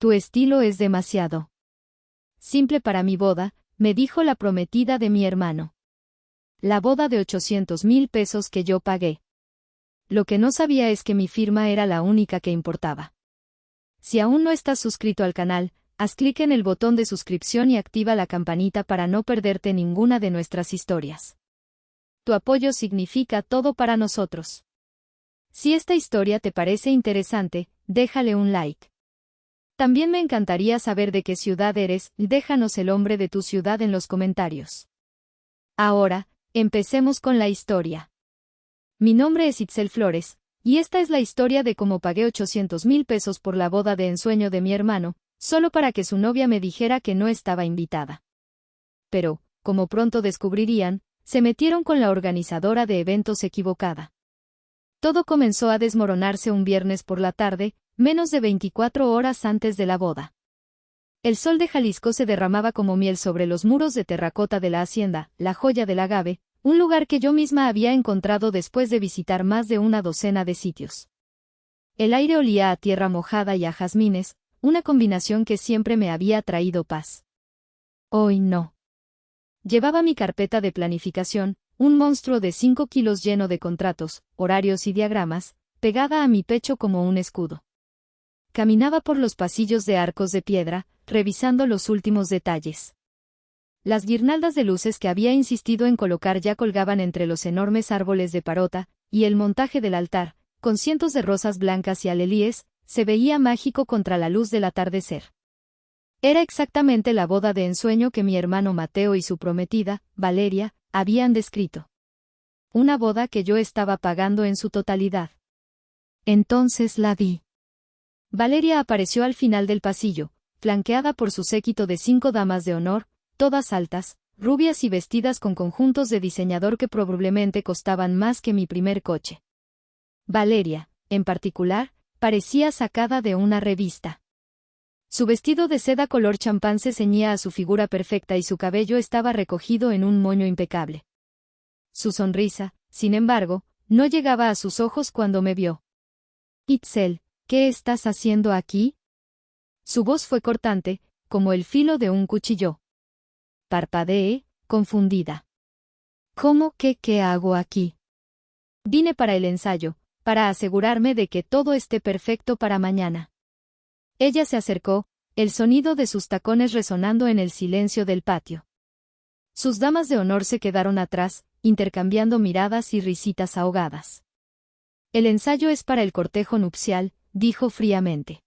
Tu estilo es demasiado simple para mi boda, me dijo la prometida de mi hermano. La boda de 800,000 pesos que yo pagué. Lo que no sabía es que mi firma era la única que importaba. Si aún no estás suscrito al canal, haz clic en el botón de suscripción y activa la campanita para no perderte ninguna de nuestras historias. Tu apoyo significa todo para nosotros. Si esta historia te parece interesante, déjale un like. También me encantaría saber de qué ciudad eres, déjanos el nombre de tu ciudad en los comentarios. Ahora, empecemos con la historia. Mi nombre es Itzel Flores, y esta es la historia de cómo pagué 800,000 pesos por la boda de ensueño de mi hermano, solo para que su novia me dijera que no estaba invitada. Pero, como pronto descubrirían, se metieron con la organizadora de eventos equivocada. Todo comenzó a desmoronarse un viernes por la tarde, menos de 24 horas antes de la boda. El sol de Jalisco se derramaba como miel sobre los muros de terracota de la hacienda, la joya del agave, un lugar que yo misma había encontrado después de visitar más de una docena de sitios. El aire olía a tierra mojada y a jazmines, una combinación que siempre me había traído paz. Hoy no. Llevaba mi carpeta de planificación, un monstruo de 5 kilos lleno de contratos, horarios y diagramas, pegada a mi pecho como un escudo. Caminaba por los pasillos de arcos de piedra, revisando los últimos detalles. Las guirnaldas de luces que había insistido en colocar ya colgaban entre los enormes árboles de parota, y el montaje del altar, con cientos de rosas blancas y alelíes, se veía mágico contra la luz del atardecer. Era exactamente la boda de ensueño que mi hermano Mateo y su prometida, Valeria, habían descrito. Una boda que yo estaba pagando en su totalidad. Entonces la vi. Valeria apareció al final del pasillo, flanqueada por su séquito de 5 damas de honor, todas altas, rubias y vestidas con conjuntos de diseñador que probablemente costaban más que mi primer coche. Valeria, en particular, parecía sacada de una revista. Su vestido de seda color champán se ceñía a su figura perfecta y su cabello estaba recogido en un moño impecable. Su sonrisa, sin embargo, no llegaba a sus ojos cuando me vio. Itzel, ¿qué estás haciendo aquí? Su voz fue cortante, como el filo de un cuchillo. Parpadeé, confundida. ¿Cómo que qué hago aquí? Vine para el ensayo, para asegurarme de que todo esté perfecto para mañana. Ella se acercó, el sonido de sus tacones resonando en el silencio del patio. Sus damas de honor se quedaron atrás, intercambiando miradas y risitas ahogadas. El ensayo es para el cortejo nupcial, dijo fríamente.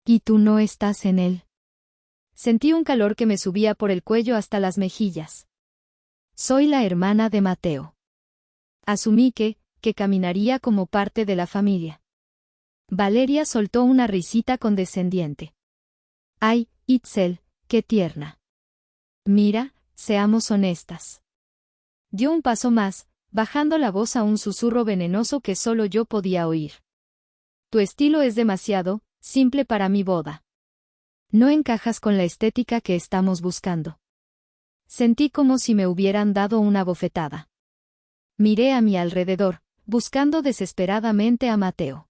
¿Y tú no estás en él? Sentí un calor que me subía por el cuello hasta las mejillas. Soy la hermana de Mateo. Asumí que caminaría como parte de la familia. Valeria soltó una risita condescendiente. Ay, Itzel, qué tierna. Mira, seamos honestas. Dio un paso más, bajando la voz a un susurro venenoso que solo yo podía oír. Tu estilo es demasiado simple para mi boda. No encajas con la estética que estamos buscando. Sentí como si me hubieran dado una bofetada. Miré a mi alrededor, buscando desesperadamente a Mateo.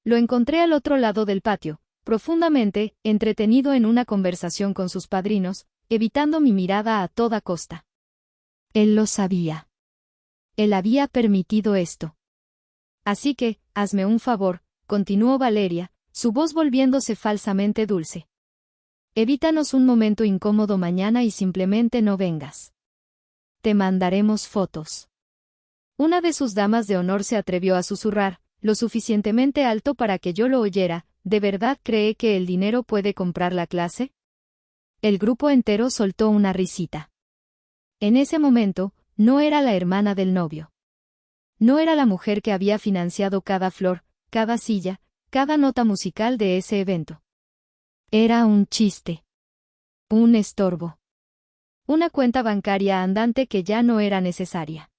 Lo encontré al otro lado del patio, profundamente entretenido en una conversación con sus padrinos, evitando mi mirada a toda costa. Él lo sabía. Él había permitido esto. Así que, hazme un favor, continuó Valeria, su voz volviéndose falsamente dulce. Evítanos un momento incómodo mañana y simplemente no vengas. Te mandaremos fotos. Una de sus damas de honor se atrevió a susurrar, lo suficientemente alto para que yo lo oyera, ¿de verdad cree que el dinero puede comprar la clase? El grupo entero soltó una risita. En ese momento, no era la hermana del novio. No era la mujer que había financiado cada flor, cada silla, cada nota musical de ese evento. Era un chiste. Un estorbo. Una cuenta bancaria andante que ya no era necesaria.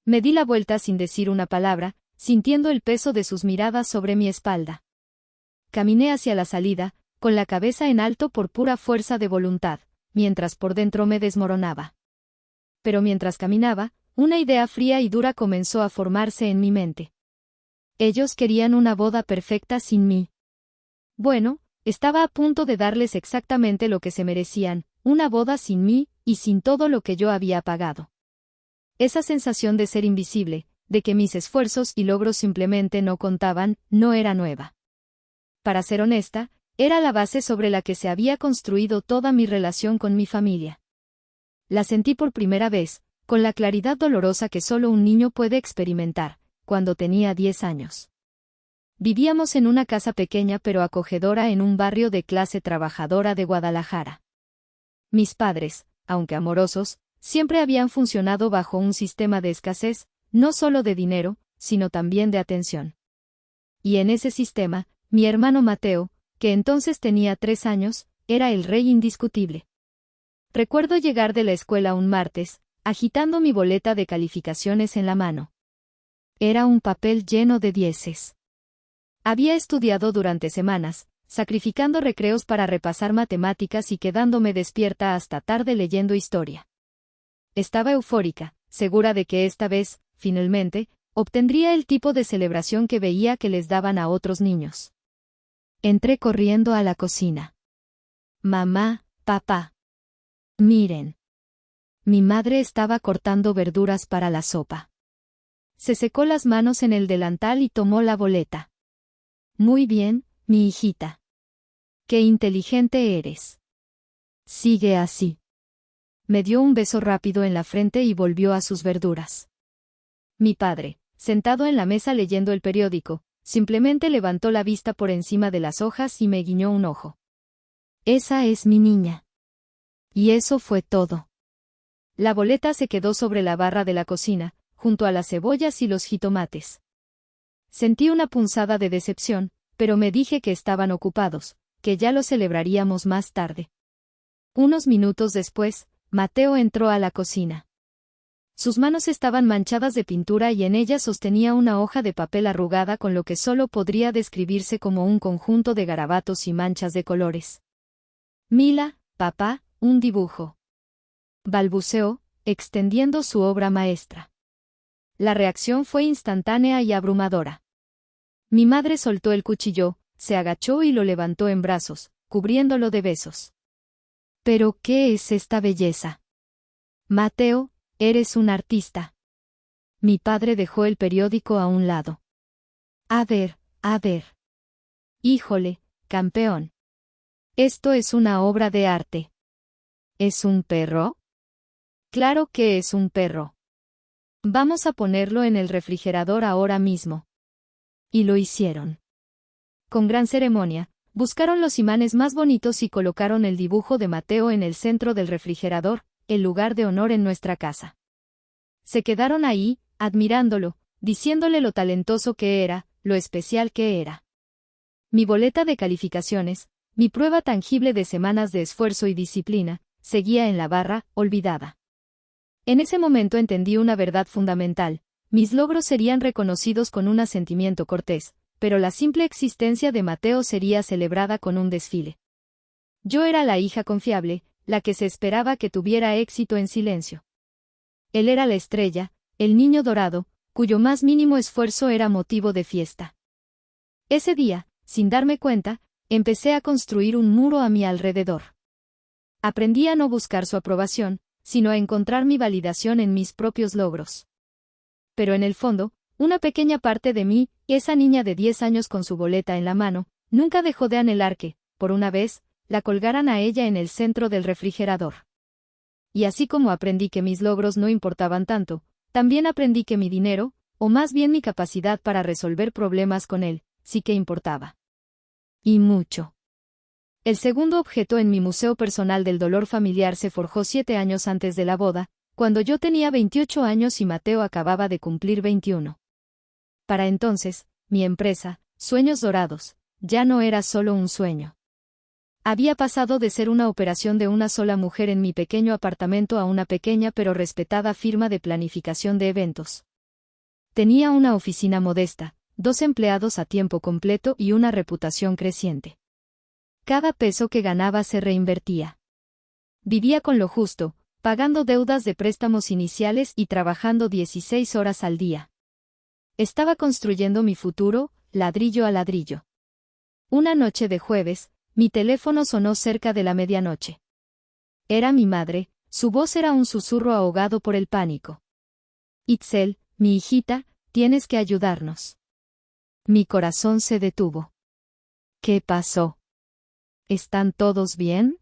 Me di la vuelta sin decir una palabra, sintiendo el peso de sus miradas sobre mi espalda. Caminé hacia la salida, con la cabeza en alto por pura fuerza de voluntad, mientras por dentro me desmoronaba. Pero mientras caminaba, una idea fría y dura comenzó a formarse en mi mente. Ellos querían una boda perfecta sin mí. Bueno, estaba a punto de darles exactamente lo que se merecían, una boda sin mí, y sin todo lo que yo había pagado. Esa sensación de ser invisible, de que mis esfuerzos y logros simplemente no contaban, no era nueva. Para ser honesta, era la base sobre la que se había construido toda mi relación con mi familia. La sentí por primera vez, con la claridad dolorosa que solo un niño puede experimentar, cuando tenía 10 años. Vivíamos en una casa pequeña pero acogedora en un barrio de clase trabajadora de Guadalajara. Mis padres, aunque amorosos, siempre habían funcionado bajo un sistema de escasez, no solo de dinero, sino también de atención. Y en ese sistema, mi hermano Mateo, que entonces tenía 3 años, era el rey indiscutible. Recuerdo llegar de la escuela un martes, agitando mi boleta de calificaciones en la mano. Era un papel lleno de dieces. Había estudiado durante semanas, sacrificando recreos para repasar matemáticas y quedándome despierta hasta tarde leyendo historia. Estaba eufórica, segura de que esta vez, finalmente, obtendría el tipo de celebración que veía que les daban a otros niños. Entré corriendo a la cocina. Mamá, papá. Miren. Mi madre estaba cortando verduras para la sopa. Se secó las manos en el delantal y tomó la boleta. Muy bien, mi hijita. Qué inteligente eres. Sigue así. Me dio un beso rápido en la frente y volvió a sus verduras. Mi padre, sentado en la mesa leyendo el periódico, simplemente levantó la vista por encima de las hojas y me guiñó un ojo. Esa es mi niña. Y eso fue todo. La boleta se quedó sobre la barra de la cocina, junto a las cebollas y los jitomates. Sentí una punzada de decepción, pero me dije que estaban ocupados, que ya lo celebraríamos más tarde. Unos minutos después, Mateo entró a la cocina. Sus manos estaban manchadas de pintura y en ellas sostenía una hoja de papel arrugada con lo que solo podría describirse como un conjunto de garabatos y manchas de colores. Mila, papá, un dibujo. Balbuceó, extendiendo su obra maestra. La reacción fue instantánea y abrumadora. Mi madre soltó el cuchillo, se agachó y lo levantó en brazos, cubriéndolo de besos. ¿Pero qué es esta belleza? Mateo, eres un artista. Mi padre dejó el periódico a un lado. A ver. Híjole, campeón. Esto es una obra de arte. ¿Es un perro? Claro que es un perro. Vamos a ponerlo en el refrigerador ahora mismo. Y lo hicieron. Con gran ceremonia, buscaron los imanes más bonitos y colocaron el dibujo de Mateo en el centro del refrigerador, el lugar de honor en nuestra casa. Se quedaron ahí, admirándolo, diciéndole lo talentoso que era, lo especial que era. Mi boleta de calificaciones, mi prueba tangible de semanas de esfuerzo y disciplina, seguía en la barra, olvidada. En ese momento entendí una verdad fundamental: mis logros serían reconocidos con un asentimiento cortés, pero la simple existencia de Mateo sería celebrada con un desfile. Yo era la hija confiable, la que se esperaba que tuviera éxito en silencio. Él era la estrella, el niño dorado, cuyo más mínimo esfuerzo era motivo de fiesta. Ese día, sin darme cuenta, empecé a construir un muro a mi alrededor. Aprendí a no buscar su aprobación, sino a encontrar mi validación en mis propios logros. Pero en el fondo, una pequeña parte de mí, esa niña de 10 años con su boleta en la mano, nunca dejó de anhelar que, por una vez, la colgaran a ella en el centro del refrigerador. Y así como aprendí que mis logros no importaban tanto, también aprendí que mi dinero, o más bien mi capacidad para resolver problemas con él, sí que importaba. Y mucho. El segundo objeto en mi museo personal del dolor familiar se forjó 7 años antes de la boda, cuando yo tenía 28 años y Mateo acababa de cumplir 21. Para entonces, mi empresa, Sueños Dorados, ya no era solo un sueño. Había pasado de ser una operación de una sola mujer en mi pequeño apartamento a una pequeña pero respetada firma de planificación de eventos. Tenía una oficina modesta, 2 empleados a tiempo completo y una reputación creciente. Cada peso que ganaba se reinvertía. Vivía con lo justo, pagando deudas de préstamos iniciales y trabajando 16 horas al día. Estaba construyendo mi futuro, ladrillo a ladrillo. Una noche de jueves, mi teléfono sonó cerca de la medianoche. Era mi madre, su voz era un susurro ahogado por el pánico. Itzel, mi hijita, tienes que ayudarnos. Mi corazón se detuvo. ¿Qué pasó? ¿Están todos bien?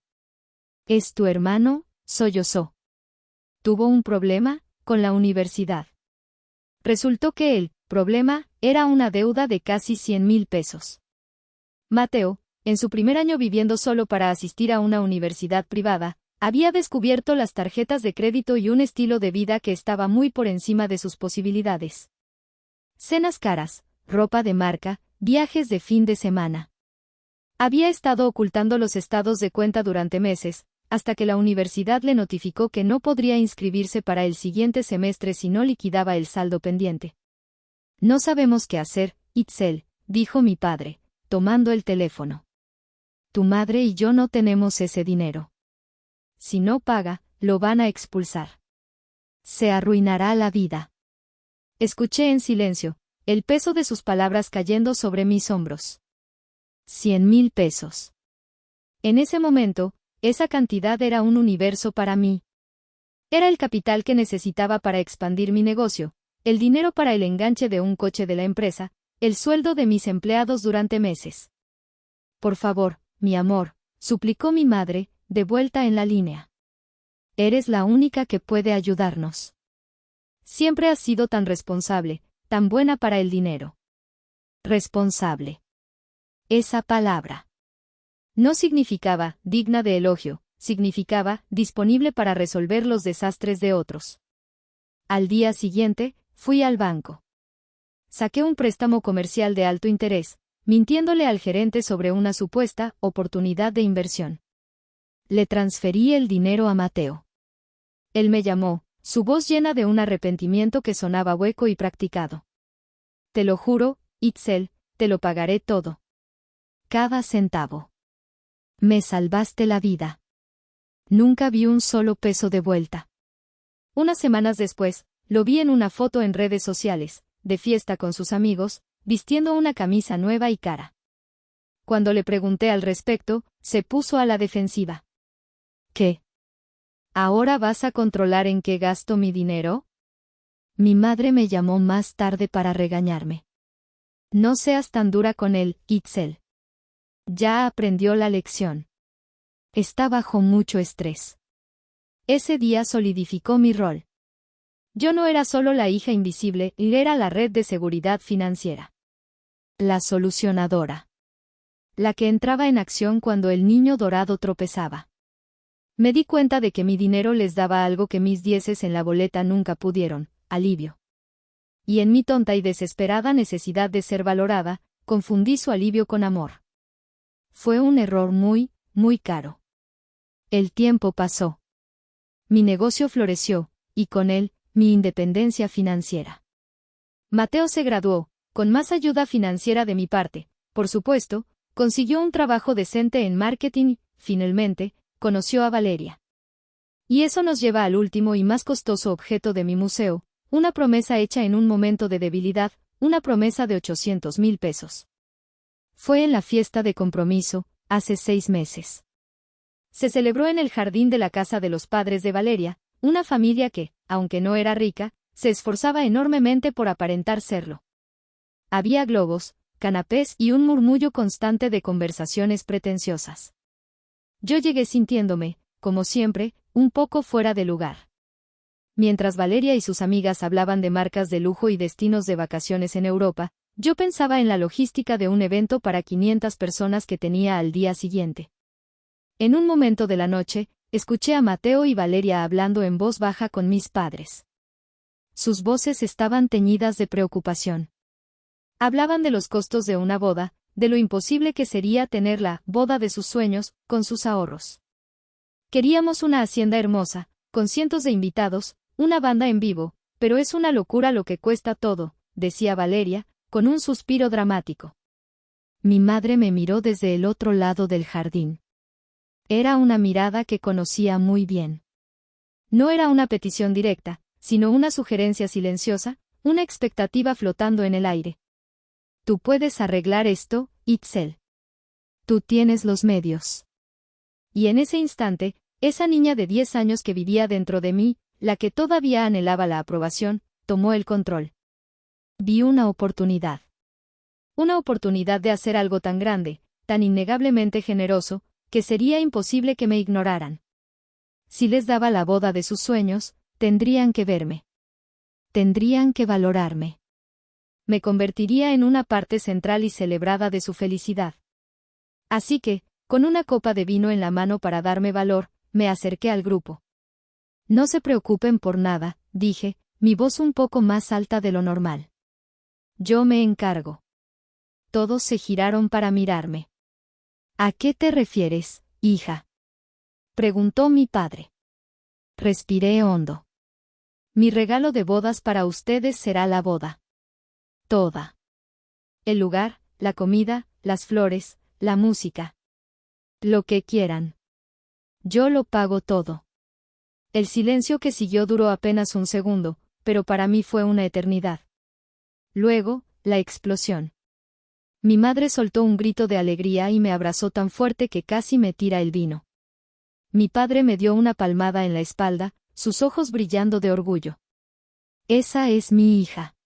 ¿Es tu hermano? Sollozó. ¿Tuvo un problema con la universidad? Resultó que el problema era una deuda de casi 100,000 pesos. Mateo, en su primer año viviendo solo para asistir a una universidad privada, había descubierto las tarjetas de crédito y un estilo de vida que estaba muy por encima de sus posibilidades. Cenas caras, ropa de marca, viajes de fin de semana. Había estado ocultando los estados de cuenta durante meses, hasta que la universidad le notificó que no podría inscribirse para el siguiente semestre si no liquidaba el saldo pendiente. No sabemos qué hacer, Itzel, dijo mi padre, tomando el teléfono. Tu madre y yo no tenemos ese dinero. Si no paga, lo van a expulsar. Se arruinará la vida. Escuché en silencio, el peso de sus palabras cayendo sobre mis hombros. 100,000 pesos. En ese momento, esa cantidad era un universo para mí. Era el capital que necesitaba para expandir mi negocio, el dinero para el enganche de un coche de la empresa, el sueldo de mis empleados durante meses. Por favor, mi amor, suplicó mi madre, de vuelta en la línea. Eres la única que puede ayudarnos. Siempre has sido tan responsable, tan buena para el dinero. Responsable. Esa palabra no significaba digna de elogio, significaba disponible para resolver los desastres de otros. Al día siguiente, fui al banco. Saqué un préstamo comercial de alto interés, mintiéndole al gerente sobre una supuesta oportunidad de inversión. Le transferí el dinero a Mateo. Él me llamó, su voz llena de un arrepentimiento que sonaba hueco y practicado. Te lo juro, Itzel, te lo pagaré todo. Cada centavo. Me salvaste la vida. Nunca vi un solo peso de vuelta. Unas semanas después, lo vi en una foto en redes sociales, de fiesta con sus amigos, vistiendo una camisa nueva y cara. Cuando le pregunté al respecto, se puso a la defensiva. ¿Qué? ¿Ahora vas a controlar en qué gasto mi dinero? Mi madre me llamó más tarde para regañarme. No seas tan dura con él, Itzel. Ya aprendió la lección. Está bajo mucho estrés. Ese día solidificó mi rol. Yo no era solo la hija invisible, era la red de seguridad financiera. La solucionadora. La que entraba en acción cuando el niño dorado tropezaba. Me di cuenta de que mi dinero les daba algo que mis dieces en la boleta nunca pudieron, alivio. Y en mi tonta y desesperada necesidad de ser valorada, confundí su alivio con amor. Fue un error muy, muy caro. El tiempo pasó. Mi negocio floreció, y con él, mi independencia financiera. Mateo se graduó, con más ayuda financiera de mi parte, por supuesto, consiguió un trabajo decente en marketing y, finalmente, conoció a Valeria. Y eso nos lleva al último y más costoso objeto de mi museo, una promesa hecha en un momento de debilidad, una promesa de 800,000 pesos. Fue en la fiesta de compromiso, hace 6 meses. Se celebró en el jardín de la casa de los padres de Valeria, una familia que, aunque no era rica, se esforzaba enormemente por aparentar serlo. Había globos, canapés y un murmullo constante de conversaciones pretenciosas. Yo llegué sintiéndome, como siempre, un poco fuera de lugar. Mientras Valeria y sus amigas hablaban de marcas de lujo y destinos de vacaciones en Europa, yo pensaba en la logística de un evento para 500 personas que tenía al día siguiente. En un momento de la noche, escuché a Mateo y Valeria hablando en voz baja con mis padres. Sus voces estaban teñidas de preocupación. Hablaban de los costos de una boda, de lo imposible que sería tener la boda de sus sueños, con sus ahorros. Queríamos una hacienda hermosa, con cientos de invitados, una banda en vivo, pero es una locura lo que cuesta todo, decía Valeria, con un suspiro dramático. Mi madre me miró desde el otro lado del jardín. Era una mirada que conocía muy bien. No era una petición directa, sino una sugerencia silenciosa, una expectativa flotando en el aire. Tú puedes arreglar esto, Itzel. Tú tienes los medios. Y en ese instante, esa niña de 10 años que vivía dentro de mí, la que todavía anhelaba la aprobación, tomó el control. Vi una oportunidad. Una oportunidad de hacer algo tan grande, tan innegablemente generoso, que sería imposible que me ignoraran. Si les daba la boda de sus sueños, tendrían que verme. Tendrían que valorarme. Me convertiría en una parte central y celebrada de su felicidad. Así que, con una copa de vino en la mano para darme valor, me acerqué al grupo. No se preocupen por nada, dije, mi voz un poco más alta de lo normal. Yo me encargo. Todos se giraron para mirarme. ¿A qué te refieres, hija?, preguntó mi padre. Respiré hondo. Mi regalo de bodas para ustedes será la boda. Toda. El lugar, la comida, las flores, la música. Lo que quieran. Yo lo pago todo. El silencio que siguió duró apenas un segundo, pero para mí fue una eternidad. Luego, la explosión. Mi madre soltó un grito de alegría y me abrazó tan fuerte que casi me tira el vino. Mi padre me dio una palmada en la espalda, sus ojos brillando de orgullo. Esa es mi hija.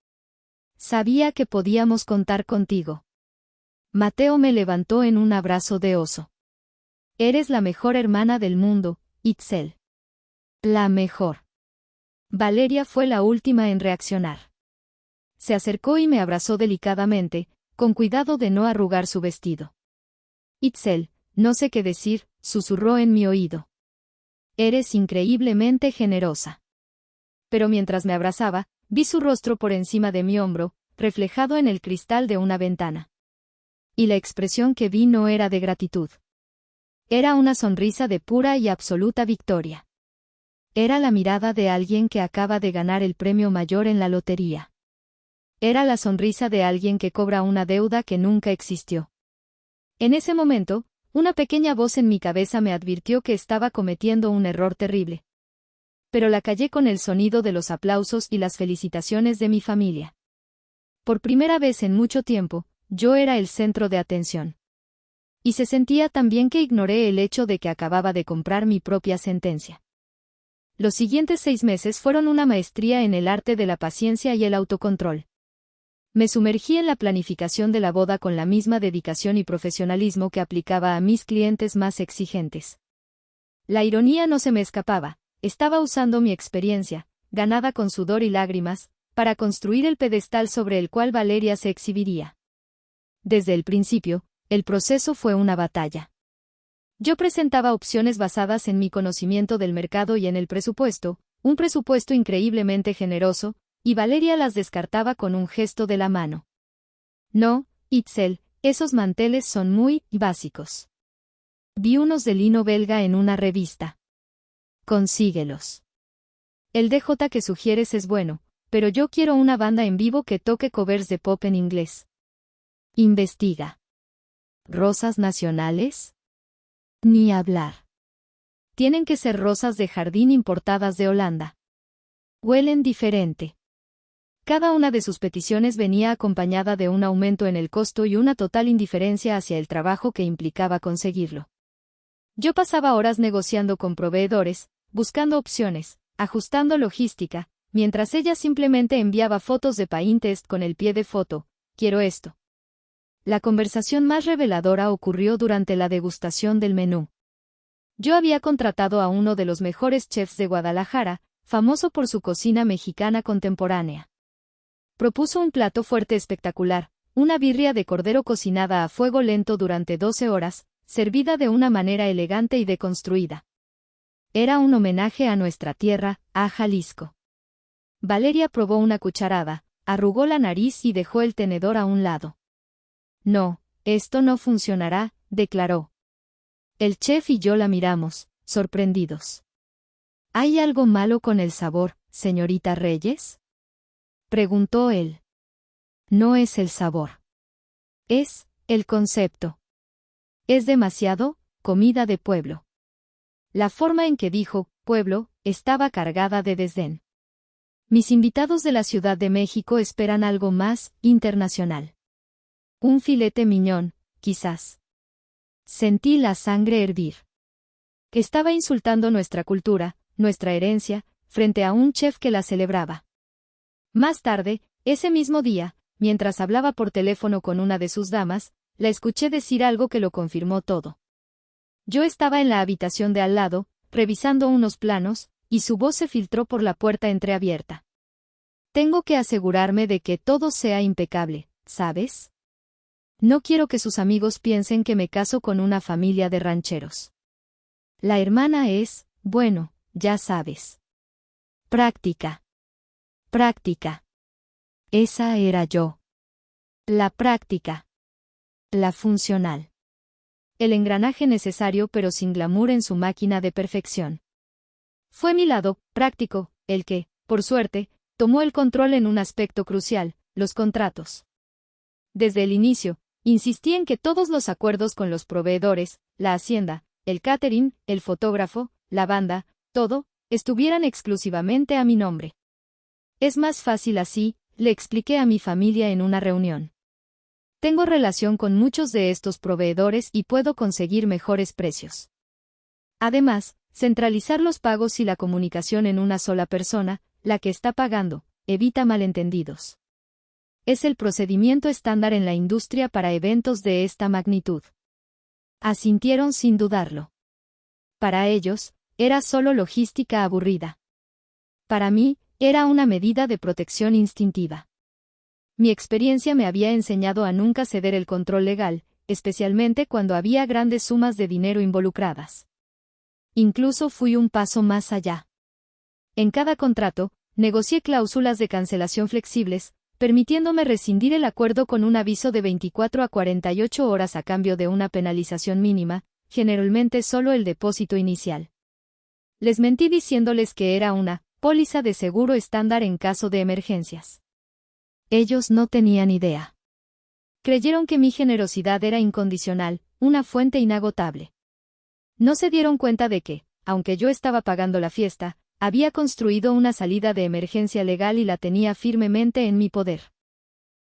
Sabía que podíamos contar contigo. Mateo me levantó en un abrazo de oso. Eres la mejor hermana del mundo, Itzel. La mejor. Valeria fue la última en reaccionar. Se acercó y me abrazó delicadamente, con cuidado de no arrugar su vestido. Itzel, no sé qué decir, susurró en mi oído. Eres increíblemente generosa. Pero mientras me abrazaba, vi su rostro por encima de mi hombro, reflejado en el cristal de una ventana. Y la expresión que vi no era de gratitud. Era una sonrisa de pura y absoluta victoria. Era la mirada de alguien que acaba de ganar el premio mayor en la lotería. Era la sonrisa de alguien que cobra una deuda que nunca existió. En ese momento, una pequeña voz en mi cabeza me advirtió que estaba cometiendo un error terrible. Pero la callé con el sonido de los aplausos y las felicitaciones de mi familia. Por primera vez en mucho tiempo, yo era el centro de atención. Y se sentía tan bien que ignoré el hecho de que acababa de comprar mi propia sentencia. Los siguientes 6 meses fueron una maestría en el arte de la paciencia y el autocontrol. Me sumergí en la planificación de la boda con la misma dedicación y profesionalismo que aplicaba a mis clientes más exigentes. La ironía no se me escapaba, estaba usando mi experiencia, ganada con sudor y lágrimas, para construir el pedestal sobre el cual Valeria se exhibiría. Desde el principio, el proceso fue una batalla. Yo presentaba opciones basadas en mi conocimiento del mercado y en el presupuesto, un presupuesto increíblemente generoso, y Valeria las descartaba con un gesto de la mano. No, Itzel, esos manteles son muy básicos. Vi unos de lino belga en una revista. Consíguelos. El DJ que sugieres es bueno, pero yo quiero una banda en vivo que toque covers de pop en inglés. Investiga. ¿Rosas nacionales? Ni hablar. Tienen que ser rosas de jardín importadas de Holanda. Huelen diferente. Cada una de sus peticiones venía acompañada de un aumento en el costo y una total indiferencia hacia el trabajo que implicaba conseguirlo. Yo pasaba horas negociando con proveedores, buscando opciones, ajustando logística, mientras ella simplemente enviaba fotos de Pinterest con el pie de foto, quiero esto. La conversación más reveladora ocurrió durante la degustación del menú. Yo había contratado a uno de los mejores chefs de Guadalajara, famoso por su cocina mexicana contemporánea. Propuso un plato fuerte espectacular, una birria de cordero cocinada a fuego lento durante 12 horas, servida de una manera elegante y deconstruida. Era un homenaje a nuestra tierra, a Jalisco. Valeria probó una cucharada, arrugó la nariz y dejó el tenedor a un lado. No, esto no funcionará, declaró. El chef y yo la miramos, sorprendidos. ¿Hay algo malo con el sabor, señorita Reyes?, preguntó él. No es el sabor. Es el concepto. Es demasiado comida de pueblo. La forma en que dijo pueblo estaba cargada de desdén. Mis invitados de la Ciudad de México esperan algo más internacional. Un filete miñón, quizás. Sentí la sangre hervir. Estaba insultando nuestra cultura, nuestra herencia, frente a un chef que la celebraba. Más tarde, ese mismo día, mientras hablaba por teléfono con una de sus damas, la escuché decir algo que lo confirmó todo. Yo estaba en la habitación de al lado, revisando unos planos, y su voz se filtró por la puerta entreabierta. Tengo que asegurarme de que todo sea impecable, ¿sabes? No quiero que sus amigos piensen que me caso con una familia de rancheros. La hermana es, bueno, ya sabes. Práctica. Práctica. Esa era yo. La práctica. La funcional. El engranaje necesario pero sin glamour en su máquina de perfección. Fue mi lado práctico el que, por suerte, tomó el control en un aspecto crucial, los contratos. Desde el inicio, insistí en que todos los acuerdos con los proveedores, la hacienda, el catering, el fotógrafo, la banda, todo, estuvieran exclusivamente a mi nombre. Es más fácil así, le expliqué a mi familia en una reunión. Tengo relación con muchos de estos proveedores y puedo conseguir mejores precios. Además, centralizar los pagos y la comunicación en una sola persona, la que está pagando, evita malentendidos. Es el procedimiento estándar en la industria para eventos de esta magnitud. Asintieron sin dudarlo. Para ellos, era solo logística aburrida. Para mí, era una medida de protección instintiva. Mi experiencia me había enseñado a nunca ceder el control legal, especialmente cuando había grandes sumas de dinero involucradas. Incluso fui un paso más allá. En cada contrato, negocié cláusulas de cancelación flexibles, permitiéndome rescindir el acuerdo con un aviso de 24 a 48 horas a cambio de una penalización mínima, generalmente solo el depósito inicial. Les mentí diciéndoles que era una póliza de seguro estándar en caso de emergencias. Ellos no tenían idea. Creyeron que mi generosidad era incondicional, una fuente inagotable. No se dieron cuenta de que, aunque yo estaba pagando la fiesta, había construido una salida de emergencia legal y la tenía firmemente en mi poder.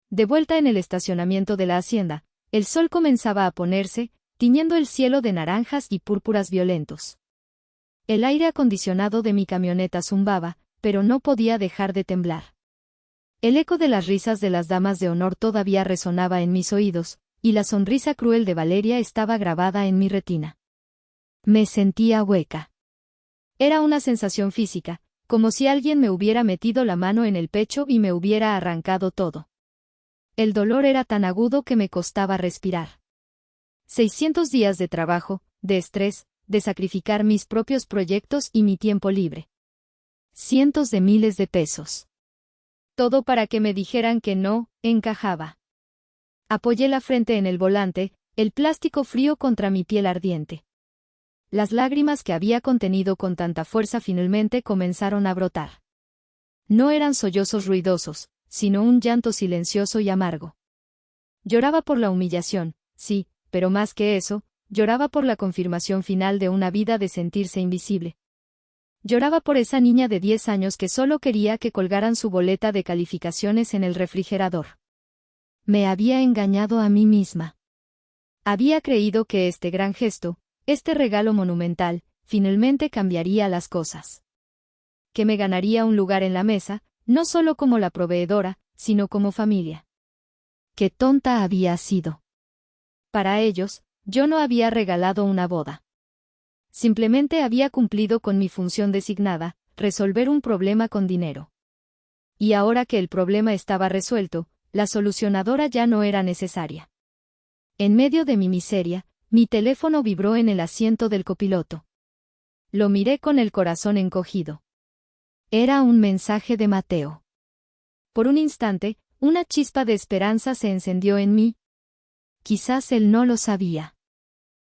De vuelta en el estacionamiento de la hacienda, el sol comenzaba a ponerse, tiñendo el cielo de naranjas y púrpuras violentos. El aire acondicionado de mi camioneta zumbaba, pero no podía dejar de temblar. El eco de las risas de las damas de honor todavía resonaba en mis oídos, y la sonrisa cruel de Valeria estaba grabada en mi retina. Me sentía hueca. Era una sensación física, como si alguien me hubiera metido la mano en el pecho y me hubiera arrancado todo. El dolor era tan agudo que me costaba respirar. 600 días de trabajo, de estrés, de sacrificar mis propios proyectos y mi tiempo libre. Cientos de miles de pesos. Todo para que me dijeran que no encajaba. Apoyé la frente en el volante, el plástico frío contra mi piel ardiente. Las lágrimas que había contenido con tanta fuerza finalmente comenzaron a brotar. No eran sollozos ruidosos, sino un llanto silencioso y amargo. Lloraba por la humillación, sí, pero más que eso, lloraba por la confirmación final de una vida de sentirse invisible. Lloraba por esa niña de 10 años que solo quería que colgaran su boleta de calificaciones en el refrigerador. Me había engañado a mí misma. Había creído que este gran gesto, este regalo monumental, finalmente cambiaría las cosas. Que me ganaría un lugar en la mesa, no solo como la proveedora, sino como familia. Qué tonta había sido. Para ellos, yo no había regalado una boda. Simplemente había cumplido con mi función designada, resolver un problema con dinero. Y ahora que el problema estaba resuelto, la solucionadora ya no era necesaria. En medio de mi miseria, mi teléfono vibró en el asiento del copiloto. Lo miré con el corazón encogido. Era un mensaje de Mateo. Por un instante, una chispa de esperanza se encendió en mí. Quizás él no lo sabía.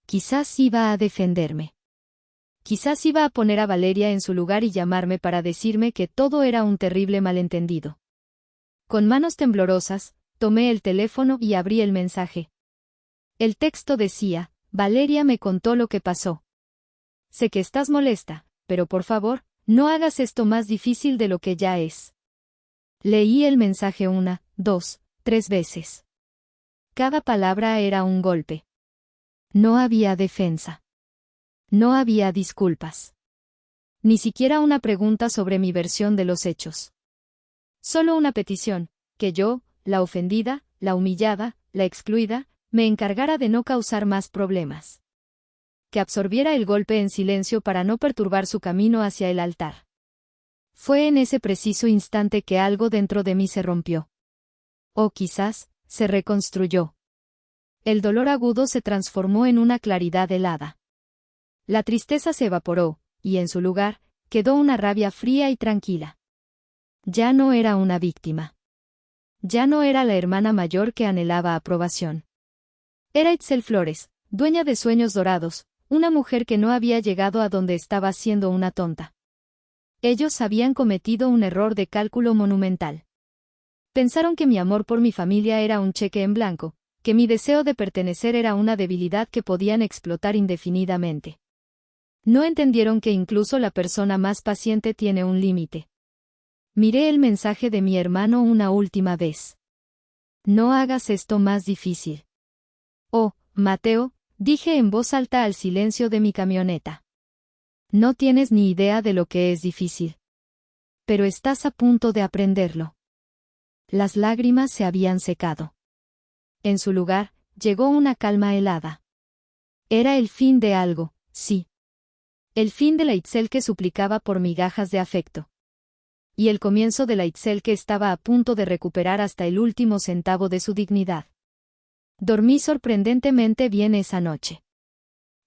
Quizás iba a defenderme. Quizás iba a poner a Valeria en su lugar y llamarme para decirme que todo era un terrible malentendido. Con manos temblorosas, tomé el teléfono y abrí el mensaje. El texto decía: Valeria me contó lo que pasó. Sé que estás molesta, pero por favor, no hagas esto más difícil de lo que ya es. Leí el mensaje 1, 2, 3 veces. Cada palabra era un golpe. No había defensa. No había disculpas. Ni siquiera una pregunta sobre mi versión de los hechos. Solo una petición, que yo, la ofendida, la humillada, la excluida, me encargara de no causar más problemas. Que absorbiera el golpe en silencio para no perturbar su camino hacia el altar. Fue en ese preciso instante que algo dentro de mí se rompió. O quizás, se reconstruyó. El dolor agudo se transformó en una claridad helada. La tristeza se evaporó, y en su lugar, quedó una rabia fría y tranquila. Ya no era una víctima. Ya no era la hermana mayor que anhelaba aprobación. Era Itzel Flores, dueña de sueños dorados, una mujer que no había llegado a donde estaba siendo una tonta. Ellos habían cometido un error de cálculo monumental. Pensaron que mi amor por mi familia era un cheque en blanco, que mi deseo de pertenecer era una debilidad que podían explotar indefinidamente. No entendieron que incluso la persona más paciente tiene un límite. Miré el mensaje de mi hermano una última vez. No hagas esto más difícil. Oh, Mateo, dije en voz alta al silencio de mi camioneta. No tienes ni idea de lo que es difícil. Pero estás a punto de aprenderlo. Las lágrimas se habían secado. En su lugar, llegó una calma helada. Era el fin de algo, sí. El fin de la Itzel que suplicaba por migajas de afecto. Y el comienzo de la Itzel que estaba a punto de recuperar hasta el último centavo de su dignidad. Dormí sorprendentemente bien esa noche.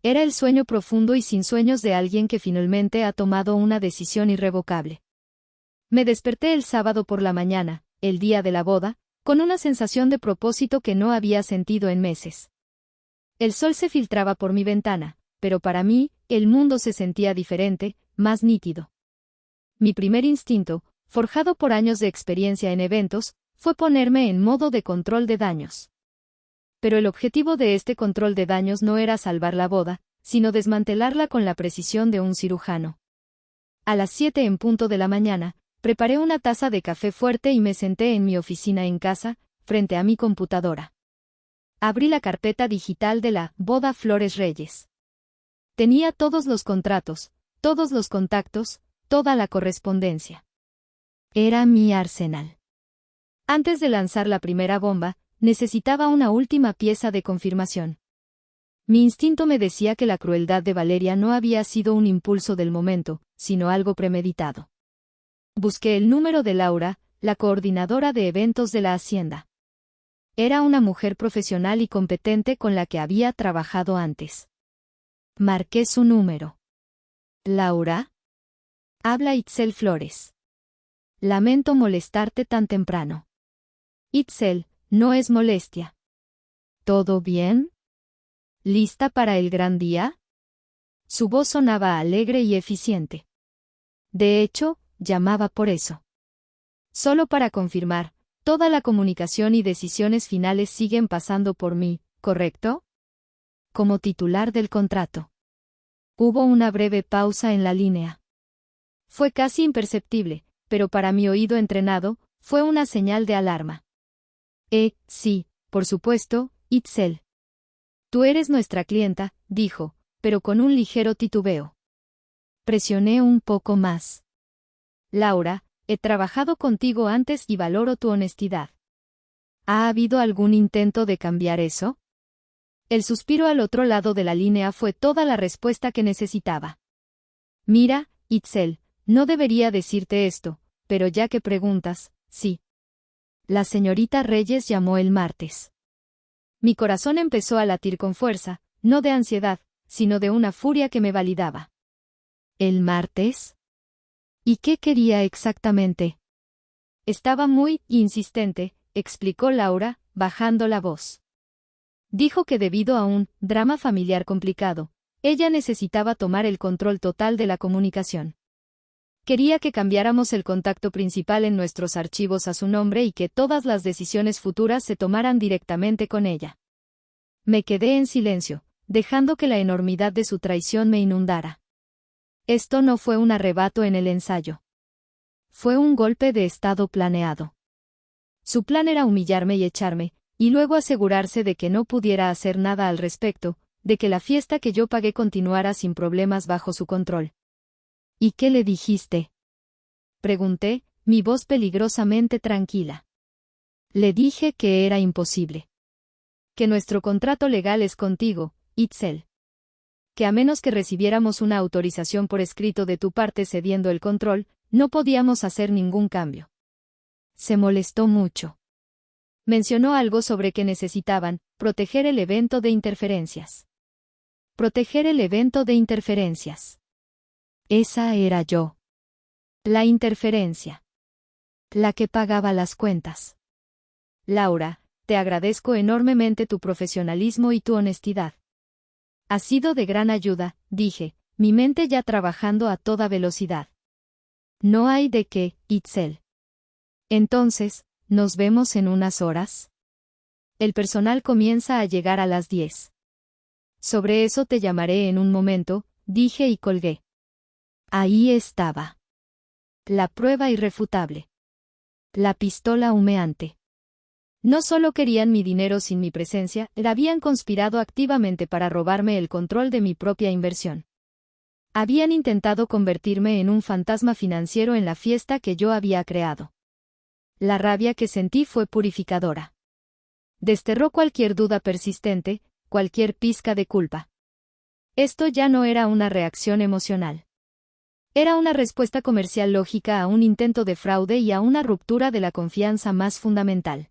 Era el sueño profundo y sin sueños de alguien que finalmente ha tomado una decisión irrevocable. Me desperté el sábado por la mañana, el día de la boda, con una sensación de propósito que no había sentido en meses. El sol se filtraba por mi ventana, pero para mí, el mundo se sentía diferente, más nítido. Mi primer instinto, forjado por años de experiencia en eventos, fue ponerme en modo de control de daños. Pero el objetivo de este control de daños no era salvar la boda, sino desmantelarla con la precisión de un cirujano. A las 7 en punto de la mañana, preparé una taza de café fuerte y me senté en mi oficina en casa, frente a mi computadora. Abrí la carpeta digital de la boda Flores Reyes. Tenía todos los contratos, todos los contactos, toda la correspondencia. Era mi arsenal. Antes de lanzar la primera bomba, necesitaba una última pieza de confirmación. Mi instinto me decía que la crueldad de Valeria no había sido un impulso del momento, sino algo premeditado. Busqué el número de Laura, la coordinadora de eventos de la hacienda. Era una mujer profesional y competente con la que había trabajado antes. Marqué su número. ¿Laura? Habla Itzel Flores. Lamento molestarte tan temprano. Itzel, no es molestia. ¿Todo bien? ¿Lista para el gran día? Su voz sonaba alegre y eficiente. De hecho, llamaba por eso. Solo para confirmar, toda la comunicación y decisiones finales siguen pasando por mí, ¿correcto? Como titular del contrato. Hubo una breve pausa en la línea. Fue casi imperceptible, pero para mi oído entrenado, fue una señal de alarma. Sí, por supuesto, Itzel. Tú eres nuestra clienta, dijo, pero con un ligero titubeo. Presioné un poco más. Laura, he trabajado contigo antes y valoro tu honestidad. ¿Ha habido algún intento de cambiar eso? El suspiro al otro lado de la línea fue toda la respuesta que necesitaba. Mira, Itzel, no debería decirte esto, pero ya que preguntas, sí. La señorita Reyes llamó el martes. Mi corazón empezó a latir con fuerza, no de ansiedad, sino de una furia que me validaba. ¿El martes? ¿Y qué quería exactamente? Estaba muy insistente, explicó Laura, bajando la voz. Dijo que debido a un drama familiar complicado, ella necesitaba tomar el control total de la comunicación. Quería que cambiáramos el contacto principal en nuestros archivos a su nombre y que todas las decisiones futuras se tomaran directamente con ella. Me quedé en silencio, dejando que la enormidad de su traición me inundara. Esto no fue un arrebato en el ensayo. Fue un golpe de estado planeado. Su plan era humillarme y echarme, y luego asegurarse de que no pudiera hacer nada al respecto, de que la fiesta que yo pagué continuara sin problemas bajo su control. ¿Y qué le dijiste? Pregunté, mi voz peligrosamente tranquila. Le dije que era imposible. Que nuestro contrato legal es contigo, Itzel. Que a menos que recibiéramos una autorización por escrito de tu parte cediendo el control, no podíamos hacer ningún cambio. Se molestó mucho. Mencionó algo sobre que necesitaban proteger el evento de interferencias. Proteger el evento de interferencias. Esa era yo. La interferencia. La que pagaba las cuentas. Laura, te agradezco enormemente tu profesionalismo y tu honestidad. Ha sido de gran ayuda, dije, mi mente ya trabajando a toda velocidad. No hay de qué, Itzel. Entonces, ¿nos vemos en unas horas? El personal comienza a llegar a las 10. Sobre eso te llamaré en un momento, dije y colgué. Ahí estaba. La prueba irrefutable. La pistola humeante. No solo querían mi dinero sin mi presencia, habían conspirado activamente para robarme el control de mi propia inversión. Habían intentado convertirme en un fantasma financiero en la fiesta que yo había creado. La rabia que sentí fue purificadora. Desterró cualquier duda persistente, cualquier pizca de culpa. Esto ya no era una reacción emocional. Era una respuesta comercial lógica a un intento de fraude y a una ruptura de la confianza más fundamental.